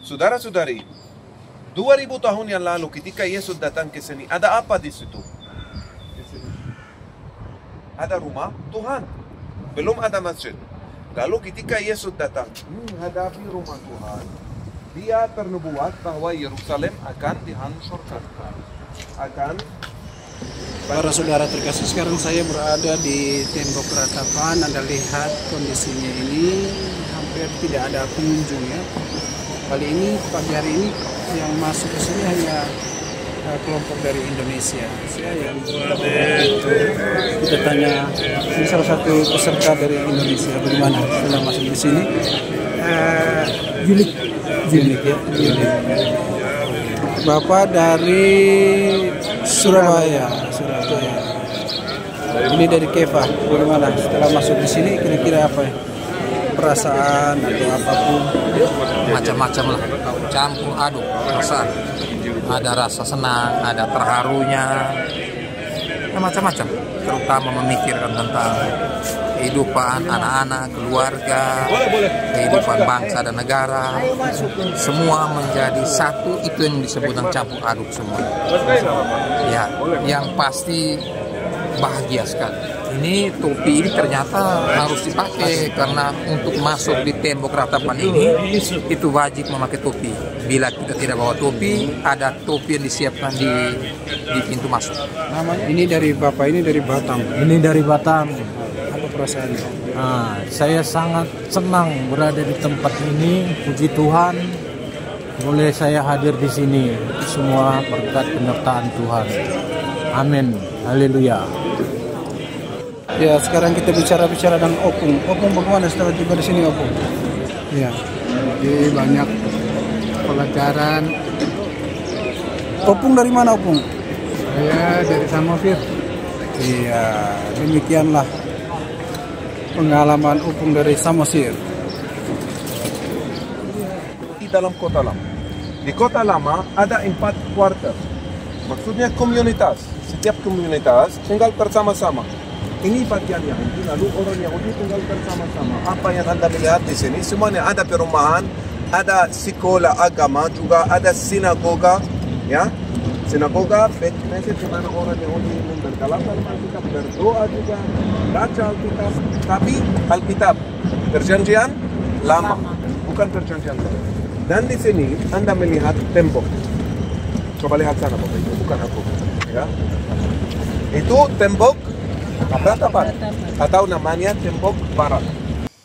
Saudara-saudari, 2000 tahun yang lalu ketika Yesus datang ke sini, ada apa di situ? Di sini. Ada rumah Tuhan. Belum ada masjid. Lalu ketika Yesus datang menghadapi rumah Tuhan, dia ternubuat bahwa Yerusalem akan dihancurkan. Para saudara terkasih, sekarang saya berada di tembok ratapan. Anda lihat kondisinya ini hampir tidak ada pengunjung ya. Kali ini pagi hari ini yang masuk ke sini hanya kelompok dari Indonesia. Kita tanya, ini salah satu peserta dari Indonesia, bagaimana setelah masuk di sini? Julik ya. Bapak dari Surabaya. Ini dari Keva. Bagaimana setelah masuk di sini? Kira-kira apa ya? Perasaan atau apapun? Macam-macam lah, campur aduk perasaan. Ada rasa senang, ada terharunya, ya macam-macam. Terutama memikirkan tentang kehidupan anak-anak, keluarga, kehidupan bangsa dan negara. Semua menjadi satu, itu yang disebut campur aduk semua. Ya, yang pasti bahagia sekali. Ini topi ini ternyata harus dipakai karena untuk masuk di tembok ratapan ini itu wajib memakai topi. Bila kita tidak bawa topi, ada topi yang disiapkan di pintu masuk. Ini dari Bapak, ini dari Batam. Ini dari Batam. Apa perasaannya? Saya sangat senang berada di tempat ini. Puji Tuhan, boleh saya hadir di sini. Itu semua berkat penyertaan Tuhan. Amin. Haleluya. Ya, sekarang kita bicara dengan Opung. Opung bagaimana setelah tiba di sini, Opung? Ya, jadi banyak pelajaran. Opung dari mana, Opung? Saya dari Samosir. Iya, demikianlah pengalaman Opung dari Samosir. Di dalam kota lama. Di kota lama ada 4 quarter. Maksudnya komunitas. Setiap komunitas tinggal bersama-sama. Ini bagian Yahudi, lalu orang Yahudi tinggal bersama-sama. Apa yang Anda lihat di sini, semuanya ada perumahan, ada sekolah agama, juga ada sinagoga, ya. Sinagoga, Bet Knesset, di mana orang Yahudi berkalam dalam Alkitab, berdoa juga, baca Alkitab. Tapi Alkitab, perjanjian lama, bukan perjanjian baru. Dan di sini Anda melihat tembok. Coba lihat sana, Bapak Ibu, bukan aku. Ya. Itu tembok ratapan atau namanya tembok barat.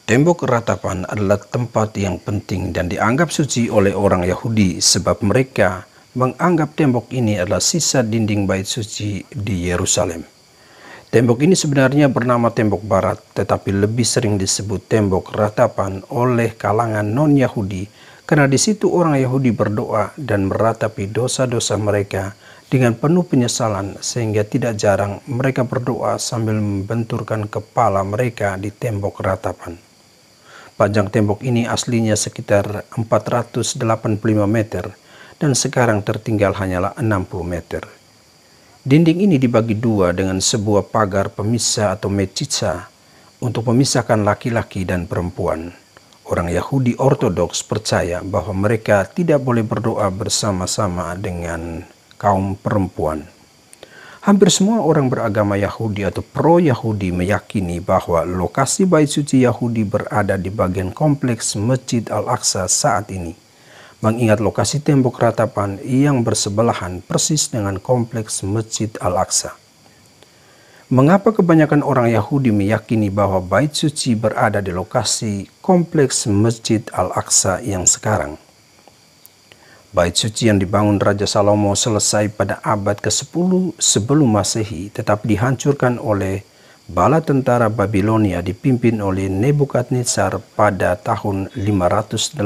Tembok ratapan adalah tempat yang penting dan dianggap suci oleh orang Yahudi sebab mereka menganggap tembok ini adalah sisa dinding bait suci di Yerusalem. Tembok ini sebenarnya bernama tembok barat, tetapi lebih sering disebut tembok ratapan oleh kalangan non-Yahudi karena di situ orang Yahudi berdoa dan meratapi dosa-dosa mereka dengan penuh penyesalan, sehingga tidak jarang mereka berdoa sambil membenturkan kepala mereka di tembok ratapan. Panjang tembok ini aslinya sekitar 485 meter dan sekarang tertinggal hanyalah 60 meter. Dinding ini dibagi dua dengan sebuah pagar pemisah atau mechitza untuk memisahkan laki-laki dan perempuan. Orang Yahudi Ortodoks percaya bahwa mereka tidak boleh berdoa bersama-sama dengan kaum perempuan. Hampir semua orang beragama Yahudi atau pro-Yahudi meyakini bahwa lokasi bait suci Yahudi berada di bagian kompleks Masjid Al-Aqsa saat ini, mengingat lokasi tembok ratapan yang bersebelahan persis dengan kompleks Masjid Al-Aqsa. Mengapa kebanyakan orang Yahudi meyakini bahwa bait suci berada di lokasi kompleks Masjid Al-Aqsa yang sekarang? Bait suci yang dibangun Raja Salomo selesai pada abad ke-10 sebelum Masehi, tetapi dihancurkan oleh bala tentara Babilonia dipimpin oleh Nebukadnezar pada tahun 586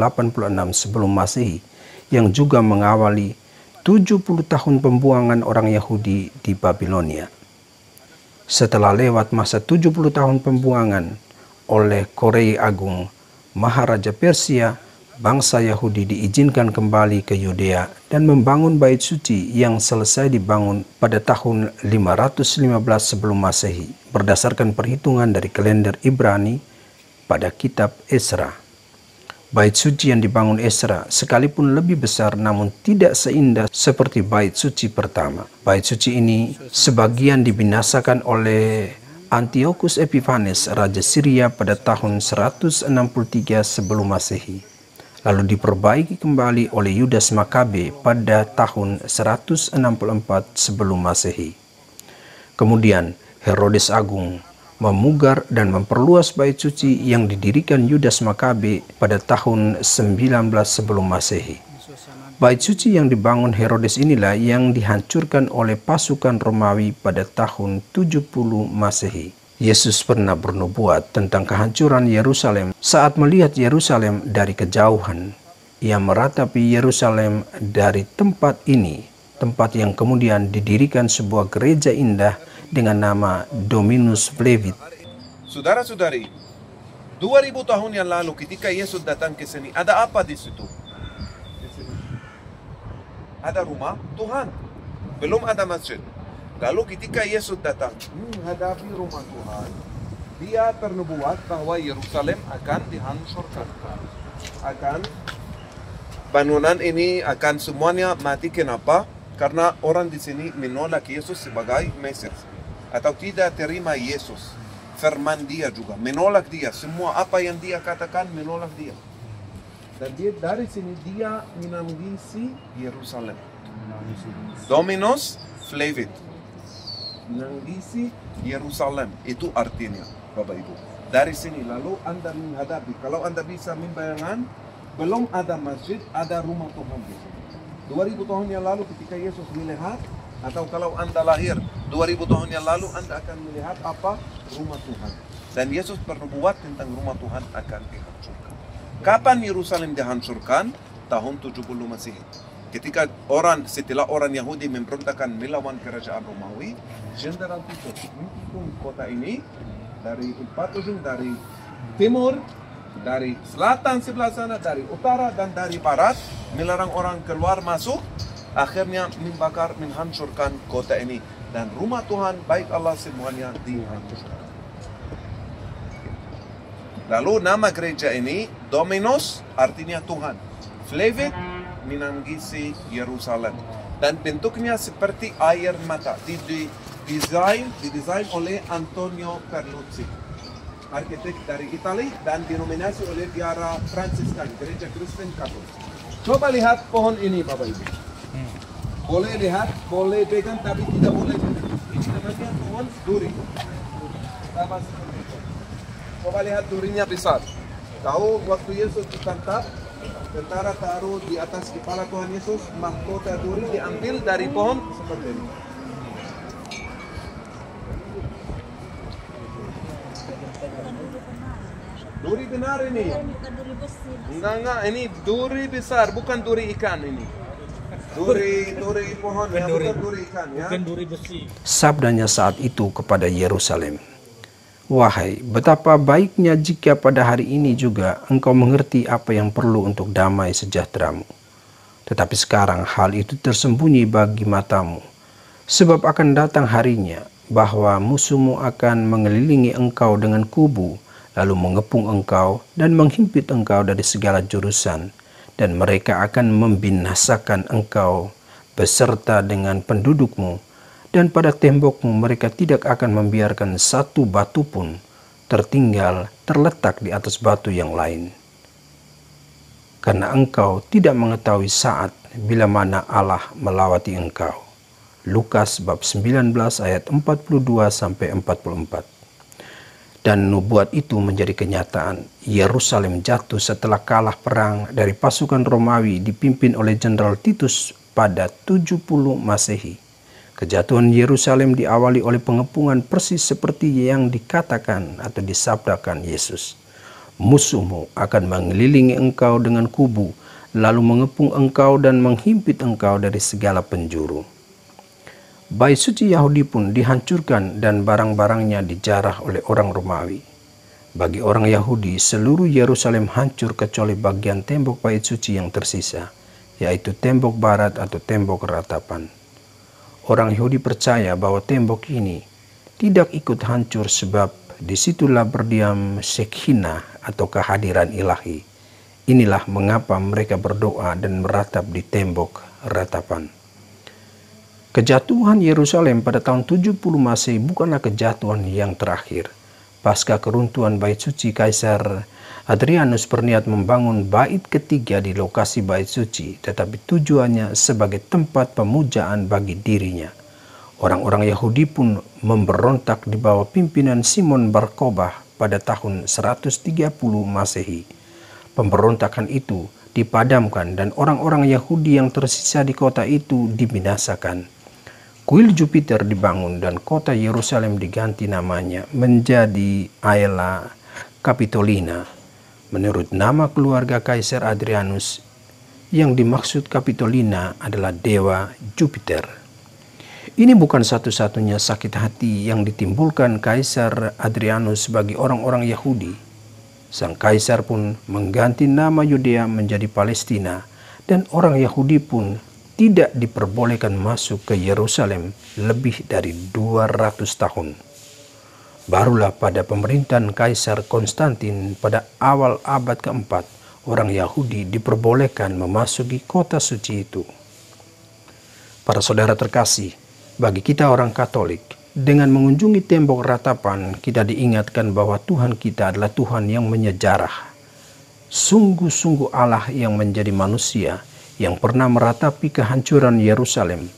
sebelum Masehi, yang juga mengawali 70 tahun pembuangan orang Yahudi di Babilonia. Setelah lewat masa 70 tahun pembuangan oleh Korei Agung, Maharaja Persia, bangsa Yahudi diizinkan kembali ke Yudea dan membangun bait suci yang selesai dibangun pada tahun 515 sebelum Masehi berdasarkan perhitungan dari kalender Ibrani pada kitab Ezra. Bait suci yang dibangun Ezra sekalipun lebih besar namun tidak seindah seperti bait suci pertama. Bait suci ini sebagian dibinasakan oleh Antiochus Epiphanes, Raja Syria pada tahun 163 sebelum Masehi. Lalu diperbaiki kembali oleh Yudas Makabe pada tahun 164 sebelum Masehi. Kemudian Herodes Agung memugar dan memperluas bait suci yang didirikan Yudas Makabe pada tahun 19 sebelum Masehi. Bait suci yang dibangun Herodes inilah yang dihancurkan oleh pasukan Romawi pada tahun 70 Masehi. Yesus pernah bernubuat tentang kehancuran Yerusalem saat melihat Yerusalem dari kejauhan. Ia meratapi Yerusalem dari tempat ini, tempat yang kemudian didirikan sebuah gereja indah dengan nama Dominus Flevit. Saudara-saudari, 2000 tahun yang lalu ketika Yesus datang ke sini, ada apa di situ? Ada rumah Tuhan, belum ada masjid. Lalu ketika Yesus datang menghadapi rumah Tuhan, dia bernubuat bahwa Yerusalem akan dihancurkan. Bangunan ini akan semuanya mati. Kenapa? Karena orang di sini menolak Yesus sebagai Mesias, atau tidak terima Yesus, firman dia juga, menolak dia, semua apa yang dia katakan menolak dia. Dan dia, dari sini dia menangisi Yerusalem. Dominus Flevit, menangisi Yerusalem, itu artinya Bapak Ibu. Dari sini lalu Anda menghadapi, kalau Anda bisa membayangkan, belum ada masjid, ada rumah Tuhan di sini. 2000 tahun yang lalu ketika Yesus melihat, atau kalau Anda lahir 2000 tahun yang lalu, Anda akan melihat apa? Rumah Tuhan. Dan Yesus bernubuat tentang rumah Tuhan akan dihancurkan. Kapan Yerusalem dihancurkan? Tahun 70 Masehi. Ketika setelah orang Yahudi memberontakkan melawan kerajaan Romawi, Jenderal Titus mengepung kota ini dari 4 ujung, dari timur, dari selatan sebelah sana, dari utara dan dari barat, melarang orang keluar masuk. Akhirnya membakar, menghancurkan kota ini. Dan rumah Tuhan, baik Allah semuanya dihancurkan. Lalu nama gereja ini, Dominus, artinya Tuhan. Flevit, menangisi Yerusalem. Dan bentuknya seperti air mata. Didesain oleh Antonio Carlucci, arsitek dari Italia, dan dinominasi oleh Biara Fransiskan, gereja Kristen Katolik. Coba lihat pohon ini Bapak Ibu. Boleh lihat, boleh pegang, tapi tidak boleh. Ini namanya pohon duri. Coba lihat durinya besar. Tahu waktu Yesus ditangkap, tentara taruh di atas kepala Tuhan Yesus, mahkota duri diambil dari pohon seperti ini. Duri benar ini. Enggak, ini duri besar, bukan duri ikan ini. Duri pohon, bukan duri ikan ya. Bukan duri besi. Sabdanya saat itu kepada Yerusalem, "Wahai, betapa baiknya jika pada hari ini juga engkau mengerti apa yang perlu untuk damai sejahteramu. Tetapi sekarang hal itu tersembunyi bagi matamu, sebab akan datang harinya bahwa musuhmu akan mengelilingi engkau dengan kubu, lalu mengepung engkau dan menghimpit engkau dari segala jurusan, dan mereka akan membinasakan engkau beserta dengan pendudukmu, dan pada tembokmu mereka tidak akan membiarkan satu batu pun terletak di atas batu yang lain. Karena engkau tidak mengetahui saat bila mana Allah melawati engkau." Lukas bab 19 ayat 42-44. Dan nubuat itu menjadi kenyataan. Yerusalem jatuh setelah kalah perang dari pasukan Romawi dipimpin oleh Jenderal Titus pada 70 Masehi. Kejatuhan Yerusalem diawali oleh pengepungan persis seperti yang dikatakan atau disabdakan Yesus. "Musuhmu akan mengelilingi engkau dengan kubu, lalu mengepung engkau dan menghimpit engkau dari segala penjuru." Bait suci Yahudi pun dihancurkan dan barang-barangnya dijarah oleh orang Romawi. Bagi orang Yahudi, seluruh Yerusalem hancur kecuali bagian tembok bait suci yang tersisa, yaitu tembok barat atau tembok ratapan. Orang Yahudi percaya bahwa tembok ini tidak ikut hancur sebab disitulah berdiam Shekinah atau kehadiran ilahi Inilah mengapa mereka berdoa dan meratap di tembok ratapan. Kejatuhan Yerusalem pada tahun 70 Masehi bukanlah kejatuhan yang terakhir. Pasca keruntuhan bait suci, Kaisar Hadrianus berniat membangun bait ketiga di lokasi bait suci, tetapi tujuannya sebagai tempat pemujaan bagi dirinya. Orang-orang Yahudi pun memberontak di bawah pimpinan Simon Bar Kokhba pada tahun 130 Masehi. Pemberontakan itu dipadamkan dan orang-orang Yahudi yang tersisa di kota itu dibinasakan. Kuil Jupiter dibangun dan kota Yerusalem diganti namanya menjadi Aela Capitolina menurut nama keluarga Kaisar Hadrianus. Yang dimaksud Capitolina adalah dewa Jupiter. Ini bukan satu-satunya sakit hati yang ditimbulkan Kaisar Hadrianus bagi orang-orang Yahudi. Sang kaisar pun mengganti nama Yudea menjadi Palestina dan orang Yahudi pun tidak diperbolehkan masuk ke Yerusalem lebih dari 200 tahun. Barulah pada pemerintahan Kaisar Konstantin pada awal abad keempat, orang Yahudi diperbolehkan memasuki kota suci itu. Para saudara terkasih, bagi kita orang Katolik, dengan mengunjungi tembok ratapan, kita diingatkan bahwa Tuhan kita adalah Tuhan yang menyejarah. Sungguh-sungguh Allah yang menjadi manusia, yang pernah meratapi kehancuran Yerusalem,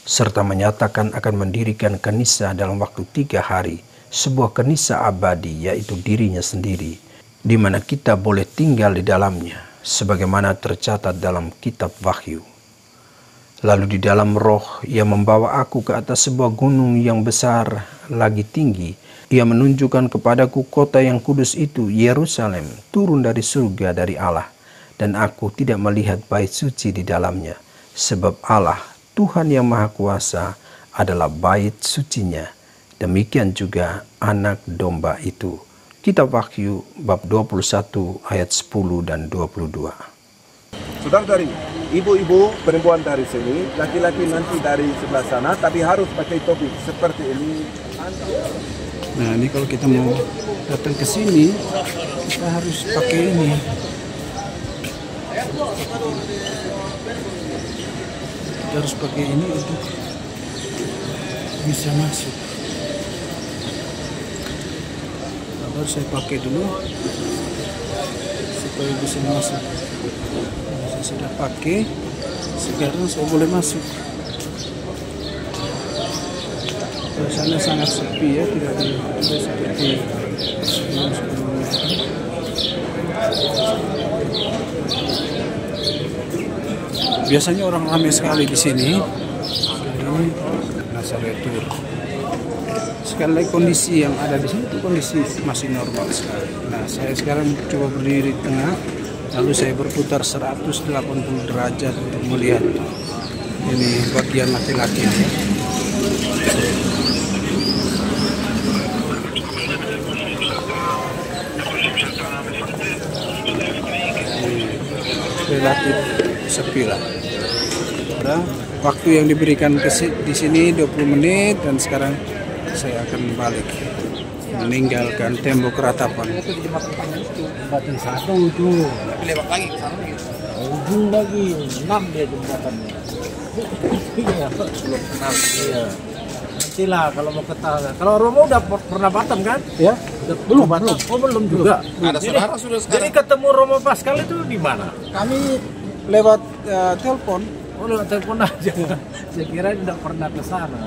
serta menyatakan akan mendirikan kanisa dalam waktu 3 hari, sebuah kanisa abadi, yaitu dirinya sendiri, di mana kita boleh tinggal di dalamnya, sebagaimana tercatat dalam kitab Wahyu. Lalu di dalam roh, ia membawa aku ke atas sebuah gunung yang besar lagi tinggi. Ia menunjukkan kepadaku kota yang kudus itu, Yerusalem, turun dari surga dari Allah. Dan aku tidak melihat bait suci di dalamnya, sebab Allah, Tuhan yang Maha Kuasa, adalah bait sucinya. Demikian juga anak domba itu. Kitab Wahyu bab 21 ayat 10 dan 22. Saudara-saudari, ibu-ibu perempuan dari sini, laki-laki nanti dari sebelah sana, tapi harus pakai topi seperti ini. Nah, ini kalau kita mau datang ke sini, kita harus pakai ini. Kita harus pakai ini untuk bisa masuk. Harus saya pakai dulu supaya bisa masuk. Saya sudah pakai, sekarang saya boleh masuk. Suasana sangat sepi ya, tidak seperti sebelum-sebelumnya. Biasanya orang ramai sekali di sini. Ini Nazaretur. Sekali lagi kondisi yang ada di sini itu kondisi masih normal sekali. Nah, saya sekarang coba berdiri di tengah, lalu saya berputar 180 derajat untuk melihat ini bagian laki-laki. Relatif sepi lah. Ada waktu yang diberikan di sini 20 menit dan sekarang saya akan balik meninggalkan tembok ratapan. Jembatan satu itu lewat lagi ke sana gitu. Ujung lagi 6 dia jembatannya. Iya, belum 6. Iya. Nantilah kalau mau ke Tala. Kalau Romo udah pernah Batam kan? Ya. Belum. Oh, belum juga. Ada saudara sudah sekarang. Jadi ketemu Romo Pascal itu di mana? Kami lewat telepon. Oh, lewat telepon aja. Saya kira tidak pernah ke sana.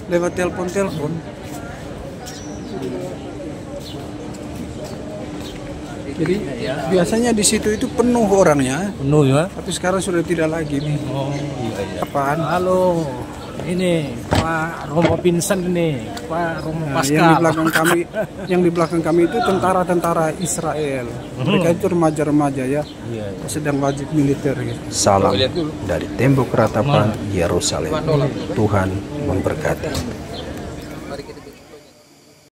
Lewat telepon. Jadi biasanya di situ itu penuh orangnya. Penuh ya? Tapi sekarang sudah tidak lagi nih. Oh, iya. Apaan? Halo. Ini Pak Romo Vincent ini, Pak Romo Nah, Pascal. yang di belakang kami itu tentara-tentara Israel. Mereka itu remaja-remaja ya. Iya. Sedang wajib militer gitu. Salam dari tembok ratapan Yerusalem. Tuhan memberkati.